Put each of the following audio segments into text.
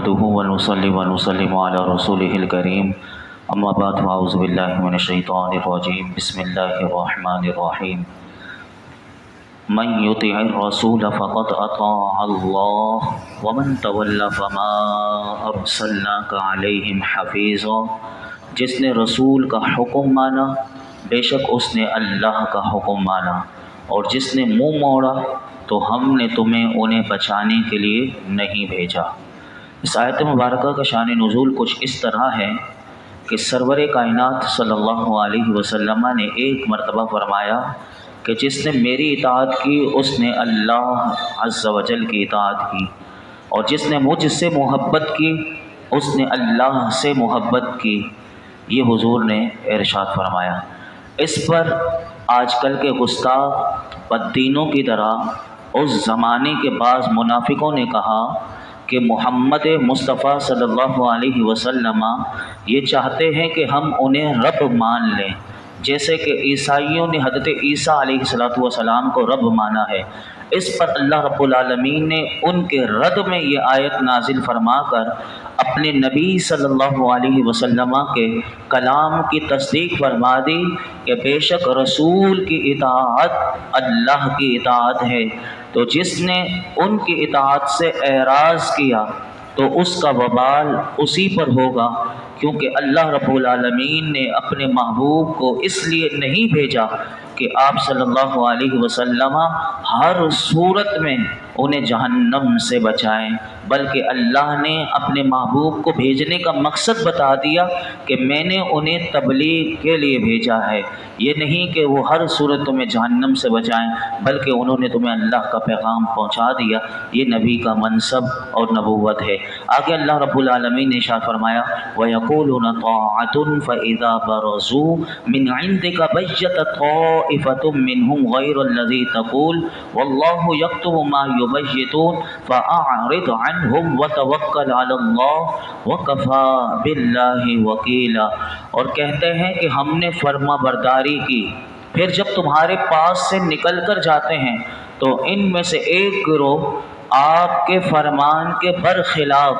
نحمده ونصلي ونسلم على رسوله الكريم اما بعد فاعوذ بالله من الشيطان الرجيم بسم الله الرحمن الرحيم من يطع الرسول فقد اطاع الله ومن تولى فما ارسلناك عليهم حفيظا جس نے رسول کا حکم مانا بے شک اس نے اللہ کا حکم مانا، اور جس نے منہ موڑا تو ہم نے تمہیں انہیں بچانے کے لیے نہیں بھیجا۔ اس آیت مبارکہ کا شان نزول کچھ اس طرح ہے کہ سرور کائنات صلی اللہ علیہ وسلم نے ایک مرتبہ فرمایا کہ جس نے میری اطاعت کی اس نے اللہ عز و جل کی اطاعت کی، اور جس نے مجھ سے محبت کی اس نے اللہ سے محبت کی۔ یہ حضور نے ارشاد فرمایا۔ اس پر آج کل کے گستاخ بددینوں کی طرح اس زمانے کے بعض منافقوں نے کہا کہ محمد مصطفیٰ صلی اللہ علیہ وسلم یہ چاہتے ہیں کہ ہم انہیں رب مان لیں، جیسے کہ عیسائیوں نے حضرت عیسیٰ علیہ السلام کو رب مانا ہے۔ اس پر اللہ رب العالمین نے ان کے رد میں یہ آیت نازل فرما کر اپنے نبی صلی اللہ علیہ وسلم کے کلام کی تصدیق فرما دی کہ بے شک رسول کی اطاعت اللہ کی اطاعت ہے، تو جس نے ان کی اطاعت سے اعراض کیا تو اس کا وبال اسی پر ہوگا، کیونکہ اللہ رب العالمین نے اپنے محبوب کو اس لیے نہیں بھیجا کہ آپ صلی اللہ علیہ وسلم ہر صورت میں انہیں جہنم سے بچائیں، بلکہ اللہ نے اپنے محبوب کو بھیجنے کا مقصد بتا دیا کہ میں نے انہیں تبلیغ کے لیے بھیجا ہے، یہ نہیں کہ وہ ہر صورت تمہیں جہنم سے بچائیں، بلکہ انہوں نے تمہیں اللہ کا پیغام پہنچا دیا۔ یہ نبی کا منصب اور نبوت ہے۔ آگے اللہ رب العالمین نے ارشاد فرمایا وَيَقُولُونَ طَاعَةٌ فَإِذَا بَرَزُوا مِنْ عِنْدِكَ بَيَّتَ طَائِفَةٌ مِّنْهُمْ غَيْرَ الَّذِي تَقُولُ وَاللَّهُ يَكْتُبُ مَا يُبَيِّتُونَ فَأَعْرِضْ عَنْهُمْ وَتَوَكَّلْ عَلَى اللَّهِ وَكَفَى بِاللَّهِ وَكِيلًا۔ اور کہتے ہیں کہ ہم نے فرما برداری کی، پھر جب تمہارے پاس سے نکل کر جاتے ہیں تو ان میں سے ایک گروہ آپ کے فرمان کے برخلاف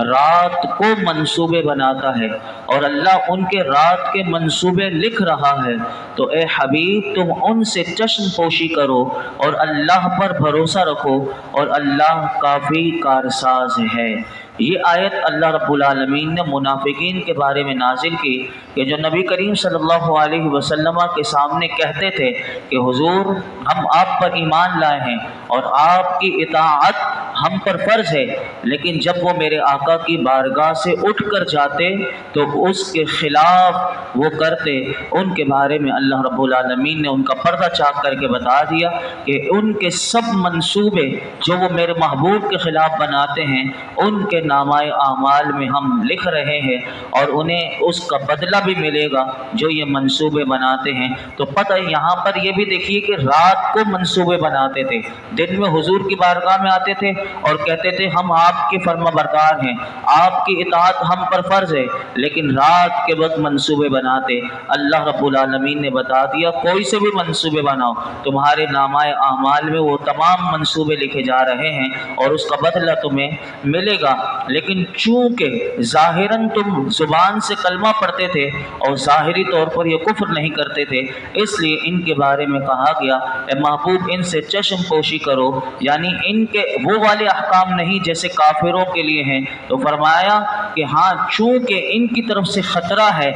رات کو منصوبے بناتا ہے، اور اللہ ان کے رات کے منصوبے لکھ رہا ہے، تو اے حبیب تم ان سے چشم پوشی کرو اور اللہ پر بھروسہ رکھو، اور اللہ کافی کارساز ہے۔ یہ آیت اللہ رب العالمین نے منافقین کے بارے میں نازل کی کہ جو نبی کریم صلی اللہ علیہ وسلم کے سامنے کہتے تھے کہ حضور ہم آپ پر ایمان لائے ہیں اور آپ کی اطاعت ہم پر فرض ہے، لیکن جب وہ میرے آقا کی بارگاہ سے اٹھ کر جاتے تو اس کے خلاف وہ کرتے۔ ان کے بارے میں اللہ رب العالمین نے ان کا پردہ چاک کر کے بتا دیا کہ ان کے سب منصوبے جو وہ میرے محبوب کے خلاف بناتے ہیں ان کے نامہ اعمال میں ہم لکھ رہے ہیں، اور انہیں اس کا بدلہ بھی ملے گا جو یہ منصوبے بناتے ہیں۔ تو پتہ یہاں پر یہ بھی دیکھیے کہ رات کو منصوبے بناتے تھے، دن میں حضور کی بارگاہ میں آتے تھے اور کہتے تھے ہم آپ کے فرما بردار ہیں، آپ کی اطاعت ہم پر فرض ہے، لیکن رات کے وقت منصوبے بناتے۔ اللہ رب العالمین نے بتا دیا کوئی سے بھی منصوبے بناؤ، تمہارے نامہ اعمال میں وہ تمام منصوبے لکھے جا رہے ہیں اور اس کا بدلہ تمہیں ملے گا۔ لیکن چونکہ ظاہراً تم زبان سے کلمہ پڑھتے تھے اور ظاہری طور پر یہ کفر نہیں کرتے تھے، اس لیے ان کے بارے میں کہا گیا اے محبوب ان سے چشم پوشی کرو، یعنی ان کے وہ والے احکام نہیں جیسے کافروں کے لیے ہیں۔ تو فرمایا کہ ہاں چونکہ ان کی طرف سے خطرہ ہے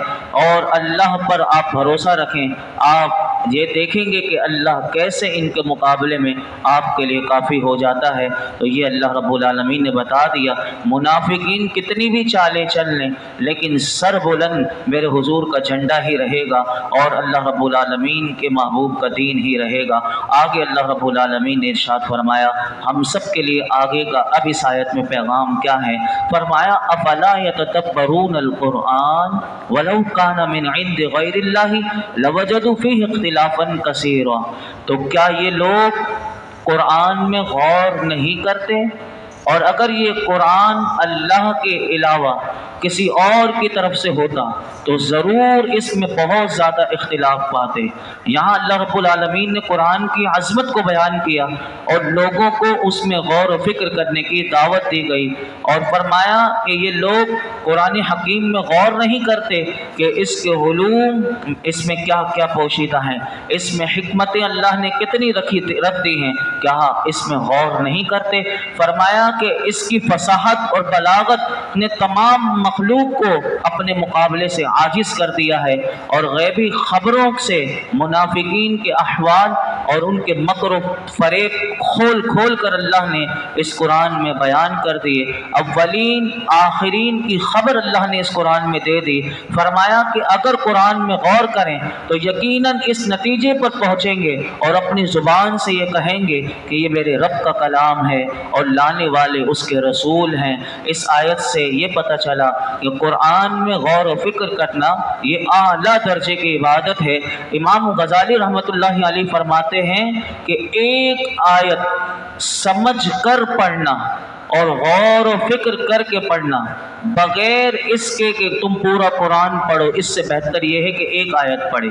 اور اللہ پر آپ بھروسہ رکھیں، آپ یہ دیکھیں گے کہ اللہ کیسے ان کے مقابلے میں آپ کے لیے کافی ہو جاتا ہے۔ تو یہ اللہ رب العالمین نے بتا دیا منافقین کتنی بھی چالیں چل لیں لیکن سر بلند میرے حضور کا جھنڈا ہی رہے گا اور اللہ رب العالمین کے محبوب کا دین ہی رہے گا۔ آگے اللہ رب العالمین نے ارشاد فرمایا ہم سب کے لیے آگے کا اب اس آیت میں پیغام کیا ہے؟ فرمایا افلا یتدبرون القرآن ولو کان من عند غیر اللہ لوجدوا فیہ اختلافا کثیرا۔ تو کیا یہ لوگ قرآن میں غور نہیں کرتے؟ اور اگر یہ قرآن اللہ کے علاوہ کسی اور کی طرف سے ہوتا تو ضرور اس میں بہت زیادہ اختلاف پاتے۔ یہاں اللہ رب العالمین نے قرآن کی عظمت کو بیان کیا اور لوگوں کو اس میں غور و فکر کرنے کی دعوت دی گئی، اور فرمایا کہ یہ لوگ قرآن حکیم میں غور نہیں کرتے کہ اس کے علوم اس میں کیا کیا پوشیدہ ہیں، اس میں حکمتیں اللہ نے کتنی رکھ دی ہیں، کیا اس میں غور نہیں کرتے۔ فرمایا کہ اس کی فصاحت اور بلاغت نے تمام مخلوق کو اپنے مقابلے سے عاجز کر دیا ہے، اور غیبی خبروں سے منافقین کے احوال اور ان کے مکر و فریب کھول کھول کر اللہ نے اس قرآن میں بیان کر دیے۔ اولین آخرین کی خبر اللہ نے اس قرآن میں دے دی۔ فرمایا کہ اگر قرآن میں غور کریں تو یقیناً اس نتیجے پر پہنچیں گے اور اپنی زبان سے یہ کہیں گے کہ یہ میرے رب کا کلام ہے اور لانے والے اس کے رسول ہیں۔ اس آیت سے یہ پتہ چلا کہ قرآن میں غور و فکر کرنا یہ اعلیٰ درجے کی عبادت ہے۔ امام غزالی رحمۃ اللہ علیہ فرماتے ہیں کہ ایک آیت سمجھ کر پڑھنا اور غور و فکر کر کے پڑھنا بغیر اس کے کہ تم پورا قرآن پڑھو، اس سے بہتر یہ ہے کہ ایک آیت پڑھے۔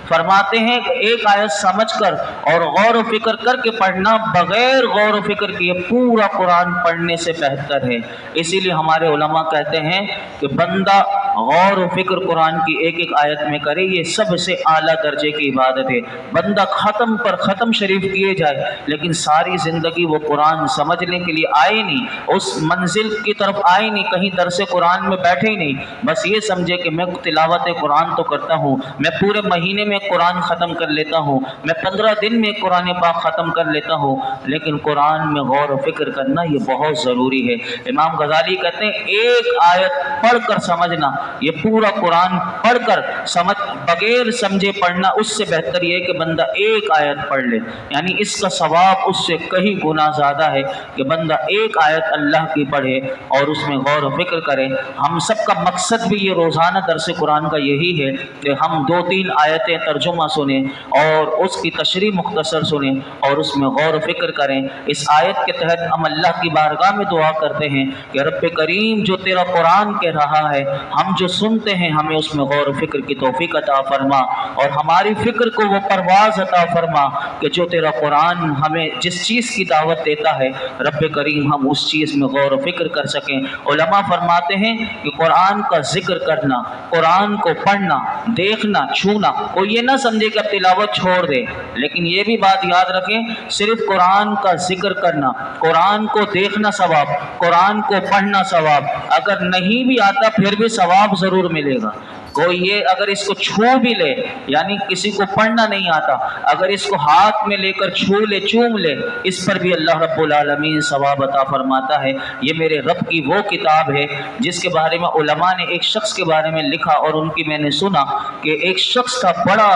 فرماتے ہیں کہ ایک آیت سمجھ کر اور غور و فکر کر کے پڑھنا بغیر غور و فکر کیے پورا قرآن پڑھنے سے بہتر ہے۔ اسی لیے ہمارے علماء کہتے ہیں کہ بندہ غور و فکر قرآن کی ایک ایک آیت میں کرے، یہ سب سے اعلیٰ درجے کی عبادت ہے۔ بندہ ختم پر ختم شریف کیے جائے لیکن ساری زندگی وہ قرآن سمجھنے کے لیے آئے نہیں، اس منزل کی طرف آئے نہیں، کہیں درس قرآن میں بیٹھے ہی نہیں، بس یہ سمجھے کہ میں تلاوت قرآن تو کرتا ہوں، میں پورے مہینے میں قرآن ختم کر لیتا ہوں، میں 15 دن میں قرآن پاک ختم کر لیتا ہوں، لیکن قرآن میں غور و فکر کرنا یہ بہت ضروری ہے۔ امام غزالی کہتے ہیں ایک آیت پڑھ کر سمجھنا، یہ پورا قرآن پڑھ کر سمجھ بغیر سمجھے پڑھنا اس سے بہتر یہ ہے کہ بندہ ایک آیت پڑھ لے، یعنی اس کا ثواب اس سے کہیں گنا زیادہ ہے کہ بندہ ایک آیت اللہ کی پڑھے اور اس میں غور و فکر کرے۔ ہم سب کا مقصد بھی یہ روزانہ درس قرآن کا یہی ہے کہ ہم 2-3 آیتیں ترجمہ سنیں اور اس کی تشریح مختصر سنیں اور اس میں غور و فکر کریں۔ اس آیت کے تحت ہم اللہ کی بارگاہ میں دعا کرتے ہیں کہ رب کریم جو تیرا قرآن کہہ رہا ہے، ہم جو سنتے ہیں ہمیں اس میں غور و فکر کی توفیق عطا فرما، اور ہماری فکر کو وہ پرواز عطا فرما کہ جو تیرا قرآن ہمیں جس چیز کی دعوت دیتا ہے رب کریم ہم اس چیز میں غور و فکر کر سکیں۔ علماء فرماتے ہیں کہ قرآن کا ذکر کرنا، قرآن کو پڑھنا، دیکھنا، چھونا، کوئی یہ نہ سمجھے کہ اب تلاوت چھوڑ دے، لیکن یہ بھی بات یاد رکھیں صرف قرآن کا ذکر کرنا، قرآن کو دیکھنا ثواب، قرآن کو پڑھنا ثواب، اگر نہیں بھی آتا پھر بھی ثواب ضرور ملے گا۔ کوئی یہ اگر اس کو چھو بھی لے، یعنی کسی کو پڑھنا نہیں آتا، اگر اس کو ہاتھ میں لے کر چھو لے، چوم لے، اس پر بھی اللہ رب العالمین ثواب عطا فرماتا ہے۔ یہ میرے رب کی وہ کتاب ہے جس کے بارے میں علماء نے ایک شخص کے بارے میں لکھا اور ان کی میں نے سنا کہ ایک شخص تھا بڑا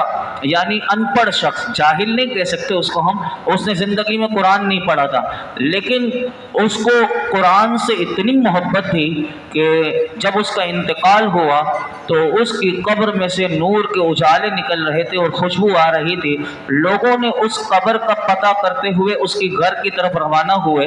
یعنی ان پڑھ شخص، جاہل نہیں کہہ سکتے اس کو ہم، اس نے زندگی میں قرآن نہیں پڑھا تھا، لیکن اس کو قرآن سے اتنی محبت تھی کہ جب اس کا انتقال ہوا تو اس کی قبر میں سے نور کے اجالے نکل رہے تھے اور خوشبو آ رہی تھی۔ لوگوں نے اس قبر کا پتہ کرتے ہوئے اس کی گھر کی طرف روانہ ہوئے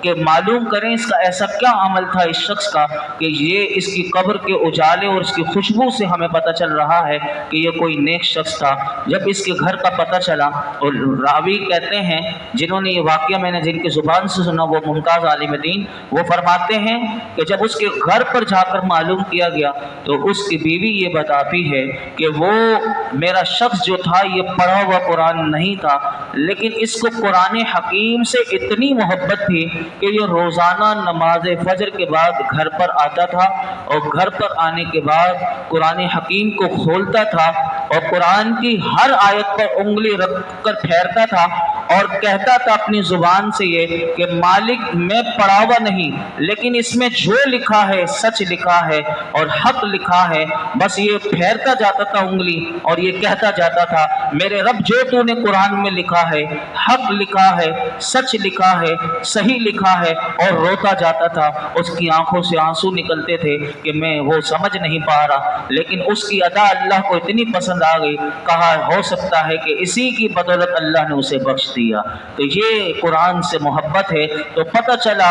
کہ معلوم کریں اس کا ایسا کیا عمل تھا اس شخص کا کہ یہ اس کی قبر کے اجالے اور اس کی خوشبو سے ہمیں پتہ چل رہا ہے کہ یہ کوئی نیک شخص تھا۔ جب اس کے گھر کا پتہ چلا، اور راوی کہتے ہیں جنہوں نے یہ واقعہ میں نے جن کی زبان سے سنا وہ ممتاز عالم دین، وہ فرماتے ہیں کہ جب اس کے گھر پر جا کر معلوم کیا گیا تو اس کی بیوی یہ بتاتی ہے کہ وہ میرا شخص جو تھا یہ پڑھا ہوا قرآن نہیں تھا، لیکن اس کو قرآن حکیم سے اتنی محبت تھی کہ یہ روزانہ نماز فجر کے بعد گھر پر آتا تھا اور گھر پر آنے کے بعد قرآن حکیم کو کھولتا تھا اور قرآن کی ہر آیت پر انگلی رکھ کر پھیرتا تھا اور کہتا تھا اپنی زبان سے یہ کہ مالک میں پڑھا ہوا نہیں، لیکن اس میں جو لکھا ہے سچ لکھا ہے اور حق لکھا ہے، بس یہ پھیرتا جاتا تھا انگلی اور یہ کہتا جاتا تھا میرے رب جو تو نے قرآن میں لکھا ہے، حق لکھا ہے، سچ لکھا ہے، صحیح لکھا ہے، اور روتا جاتا تھا۔ اس کی آنکھوں سے آنسو نکلتے تھے کہ میں وہ سمجھ نہیں پا رہا، لیکن اس کی ادا اللہ کو اتنی پسند آ گئی، کہا ہو سکتا ہے کہ اسی کی بدولت اللہ نے اسے بخش دیا۔ تو یہ قرآن سے محبت ہے۔ تو پتہ چلا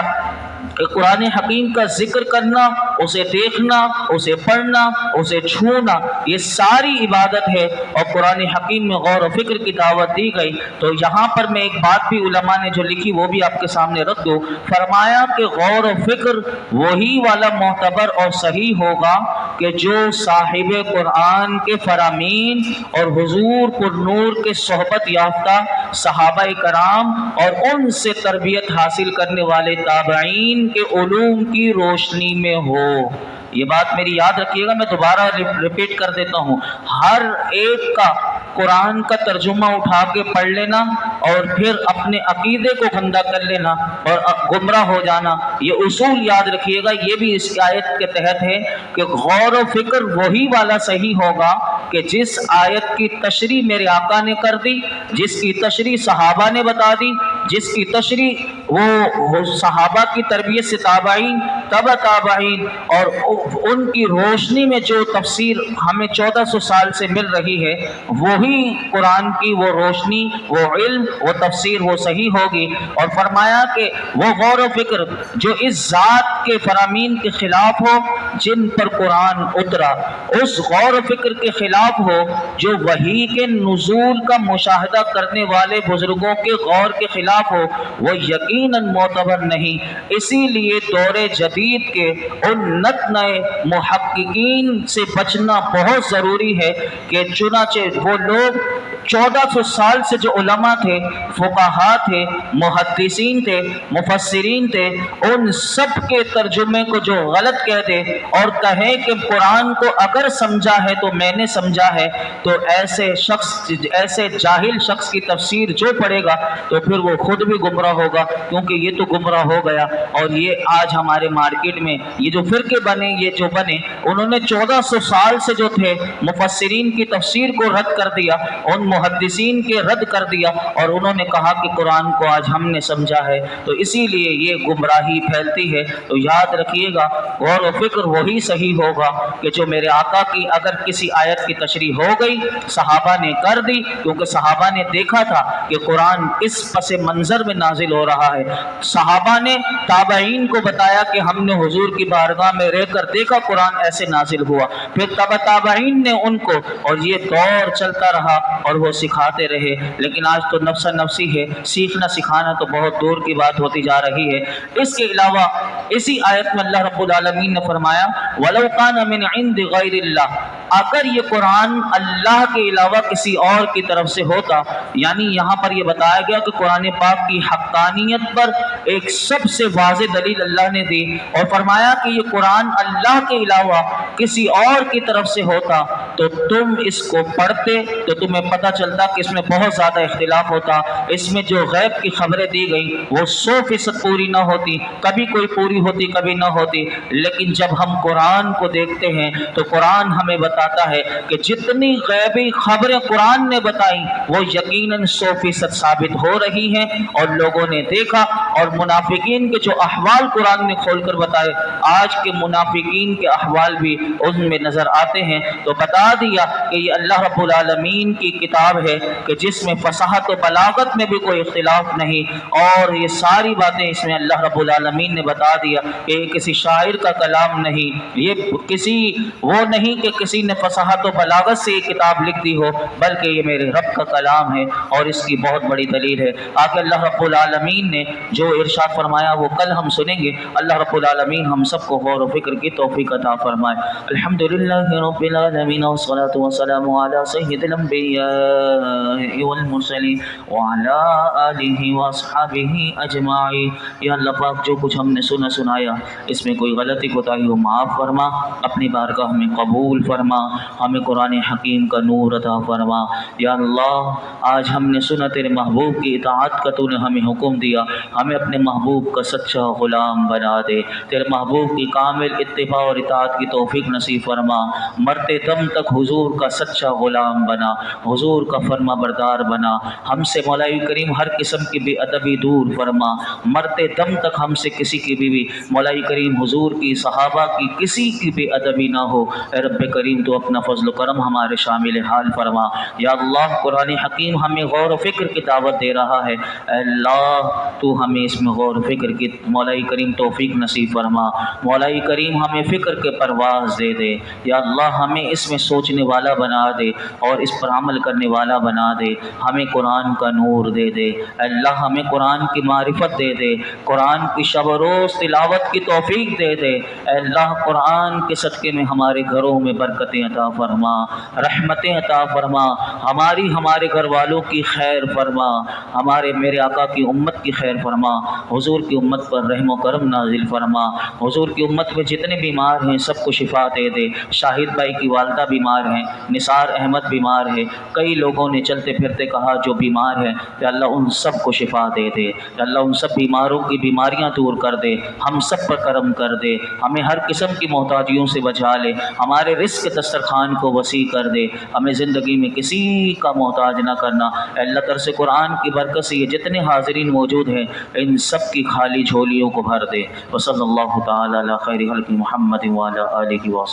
کہ قرآن حکیم کا ذکر کرنا، اسے دیکھنا، اسے پڑھنا، اسے چھونا، یہ ساری عبادت ہے اور قرآن حکیم میں غور و فکر کی دعوت دی گئی۔ تو یہاں پر میں ایک بات بھی علماء نے جو لکھی وہ بھی آپ کے سامنے رکھ دوں۔ فرمایا کہ غور و فکر وہی والا معتبر اور صحیح ہوگا کہ جو صاحب قرآن کے فرامین اور حضور پر نور کے صحبت یافتہ صحابہ کرام اور ان سے تربیت حاصل کرنے والے تابعین کے علوم کی روشنی میں ہو۔ یہ بات میری یاد رکھیے گا، میں دوبارہ ریپیٹ کر دیتا ہوں۔ ہر ایک کا قرآن کا ترجمہ اٹھا کے پڑھ لینا اور پھر اپنے عقیدے کو گندہ کر لینا اور گمراہ ہو جانا، یہ اصول یاد رکھیے گا۔ یہ بھی اس آیت کے تحت ہے کہ غور و فکر وہی والا صحیح ہوگا کہ جس آیت کی تشریح میرے آقا نے کر دی، جس کی تشریح صحابہ نے بتا دی، جس کی تشریح وہ صحابہ کی تربیت سے تابعین، تبع تابعین اور ان کی روشنی میں جو تفسیر ہمیں 1400 سال سے مل رہی ہے، وہی قرآن کی وہ روشنی، وہ علم، وہ تفسیر وہ صحیح ہوگی۔ اور فرمایا کہ وہ غور و فکر جو اس ذات کے فرامین کے خلاف ہو جن پر قرآن اترا، اس غور و فکر کے خلاف ہو جو وحی کے نزول کا مشاہدہ کرنے والے بزرگوں کے غور کے خلاف ہو، وہ یقیناً معتبر نہیں۔ اسی لیے دور جدید کے ان نت نئے محققین سے بچنا بہت ضروری ہے کہ چنانچہ وہ لوگ 1400 سال سے جو علماء تھے، فقہاء تھے، محدثین تھے، مفسرین تھے، ان سب کے ترجمے کو جو غلط کہہ دے اور کہے کہ قرآن کو اگر سمجھا ہے تو میں نے سمجھا ہے، تو ایسے جاہل شخص کی تفسیر جو پڑھے گا تو پھر وہ خود بھی گمراہ ہوگا، کیونکہ یہ تو گمراہ ہو گیا۔ اور یہ آج ہمارے مارکیٹ میں یہ جو فرقے بنے، یہ جو بنے، انہوں نے 1400 سال سے جو تھے مفسرین کی تفسیر کو رد کر دیا، ان محدثین کے رد کر دیا، اور انہوں نے کہا کہ قرآن کو آج ہم نے سمجھا ہے، تو اسی لیے یہ گمراہی پھیلتی ہے۔ تو یاد رکھیے گا غور و فکر وہی صحیح ہوگا کہ جو میرے آقا کی اگر کسی آیت کی تشریح ہو گئی، صحابہ نے کر دی، کیونکہ صحابہ نے دیکھا تھا کہ قرآن اس پس منظر میں نازل ہو رہا ہے۔ صحابہ نے تابعین کو بتایا کہ ہم نے حضور کی بارگاہ میں رہ کر دیکھا قرآن ایسے نازل ہوا، پھر تابعین نے ان کو، اور یہ دور چلتا رہا اور وہ سکھاتے رہے۔ لیکن آج تو نفس نفسی ہے، سیکھنا سکھانا تو بہت دور کی بات ہوتی جا رہی ہے۔ اس کے علاوہ اسی آیت میں اللہ رب العالمین نے فرمایا وَلَوْ كَانَ مِنْ عِنْدِ غَيْرِ اللَّهِ، اگر یہ قرآن اللہ کے علاوہ کسی اور کی طرف سے ہوتا، یعنی یہاں پر یہ بتایا گیا کہ قرآن پاک کی حقانیت پر ایک سب سے واضح دلیل اللہ نے دی، اور فرمایا کہ یہ قرآن اللہ کے علاوہ کسی اور کی طرف سے ہوتا تو تم اس کو پڑھتے تو تمہیں پتہ چلتا کہ اس میں بہت زیادہ اختلاف ہوتا، اس میں جو غیب کی خبریں دی گئی وہ 100% پوری نہ ہوتی، کبھی کوئی پوری ہوتی کبھی نہ ہوتی۔ لیکن جب ہم قرآن کو دیکھتے ہیں تو قرآن ہمیں بتاتا ہے کہ جتنی غیبی خبریں قرآن نے بتائیں وہ یقیناً 100% ثابت ہو رہی ہیں، اور لوگوں نے دیکھا۔ اور منافقین کے جو احوال قرآن نے کھول کر بتائے، آج کے منافقین کے احوال بھی ان میں نظر آتے ہیں۔ تو بتا دیا کہ یہ اللہ رب العالمین کی کتاب ہے کہ جس میں فصاحت و بلاغت میں بھی کوئی اختلاف نہیں، اور یہ ساری باتیں اس میں اللہ رب العالمین نے بتا دیا کہ یہ کسی شاعر کا کلام نہیں، یہ کسی وہ نہیں کہ کسی نے فصاحت و بلاغت سے یہ کتاب لکھ دی ہو، بلکہ یہ میرے رب کا کلام ہے، اور اس کی بہت بڑی دلیل ہے۔ آگے اللہ رب العالمین نے جو ارشاد فرمایا وہ کل ہم سنیں گے۔ اللہ رب العالمین ہم سب کو غور و فکر کی توفیق عطا فرمائے۔ الحمدللہ رب العالمین والصلاة والسلام علی سید الانبیاء والمرسلین وعلی آلہ واصحابہ اجمعین۔ یا اللہ پاک جو کچھ ہم نے سنایا اس میں کوئی غلطی کوتاہی ہو معاف فرما، اپنی بارگاہ میں قبول فرما، ہمیں قرآن حکیم کا نور عطا فرما۔ یا اللہ آج ہم نے سنا تیرے محبوب کی اطاعت کا تو نے ہمیں حکم دیا، ہمیں اپنے محبوب کا سچا غلام بنا دے، تیرے محبوب کی کامل اتباع اور اطاعت کی توفیق نصیب فرما، مرتے دم تک حضور کا سچا غلام بنا، حضور کا فرما بردار بنا، ہم سے مولا کریم ہر قسم کی بے ادبی دور فرما، مرتے دم تک ہم سے کسی کی بھی مولا کریم حضور کی صحابہ کی کسی کی بے ادبی نہ ہو۔ اے رب کریم تو اپنا فضل و کرم ہمارے شامل حال فرما۔ یا اللہ قرآن حکیم ہمیں غور و فکر کی دعوت دے رہا ہے، اے اللہ تو ہمیں اس میں غور و فکر کی مولا کریم توفیق نصیب فرما۔ مولا کریم ہمیں فکر کے پرواز دے دے، یا اللہ ہمیں اس میں سوچنے والا بنا دے اور اس پر عمل کرنے والا بنا دے، ہمیں قرآن کا نور دے دے، اے اللہ ہمیں قرآن کی معرفت دے دے، قرآن کی شب و روز تلاوت کی توفیق دے دے، اے اللہ قرآن کے صدقے میں ہمارے گھروں میں برکتیں عطا فرما، رحمتیں عطا فرما، ہمارے گھر والوں کی خیر فرما، میرے آقا کی امت کی خیر فرما، حضور کی امت پر رحم و کرم نازل فرما، حضور کی امت میں جتنے بیمار ہیں سب کو شفا دے دے۔ شاہد بھائی کی والدہ بیمار ہیں، نثار احمد بیمار ہے، کئی لوگوں نے چلتے پھرتے کہا جو بیمار ہیں کہ اللہ ان سب کو شفا دے دے، اللہ ان سب بیماروں کی بیماریاں دور کر دے، ہم سب پر کرم کر دے، ہمیں ہر قسم کی محتاجیوں سے بچا لے، ہمارے رزق دسترخوان کو وسیع کر دے، ہمیں زندگی میں کسی کا محتاج نہ کرنا۔ اے اللہ طرز قرآن کی برکت سے یہ جتنے حاضرین موجود ہیں ان سب کی خالی جھولیوں کو بھر دے۔ وصلی اللہ تعالی علی خیر خلق محمد وعلی آلہ وصحبہ۔